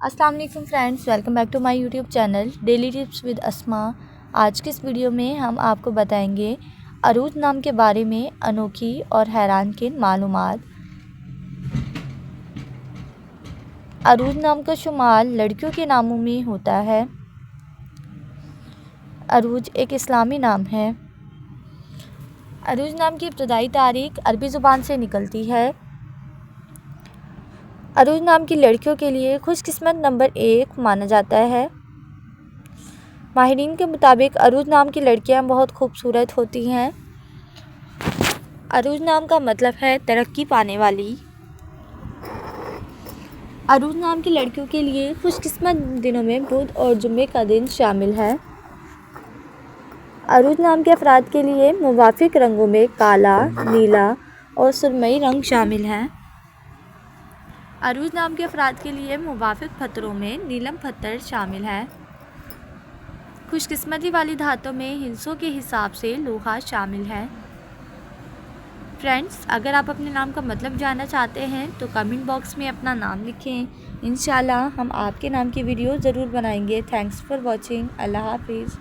अस्सलाम वालेकुम friends, welcome back to my YouTube channel daily tips with Asma. आज की इस वीडियो में हम आपको बताएंगे अरूज नाम के बारे में अनोखी और हैरानकुन मालूमात। अरूज नाम का शुमार लड़कियों के नामों में होता है। अरूज एक इस्लामी नाम है। अरूज नाम की इब्तदाई तारीख अरबी ज़ुबान से निकलती है। अरूज नाम की लड़कियों के लिए खुशकिस्मत नंबर 1 माना जाता है। माहिरीन के मुताबिक अरूज नाम की लड़कियां बहुत खूबसूरत होती हैं। अरूज नाम का मतलब है तरक्की पाने वाली। अरूज नाम की लड़कियों के लिए खुशकिस्मत दिनों में बुध और जुम्मे का दिन शामिल है। अरूज नाम के अफराद के लिए मुवाफिक रंगों में काला, नीला और सुरमई रंग शामिल हैं। अरूज नाम के अफराद के लिए मुवाफिक पत्थरों में नीलम पत्थर शामिल है। खुशकिस्मती वाली धातों में हिस्सों के हिसाब से लोहा शामिल है। फ्रेंड्स, अगर आप अपने नाम का मतलब जानना चाहते हैं तो कमेंट बॉक्स में अपना नाम लिखें। इंशाल्लाह हम आपके नाम की वीडियो ज़रूर बनाएंगे। Thanks for watching. अल्लाह हाफिज़।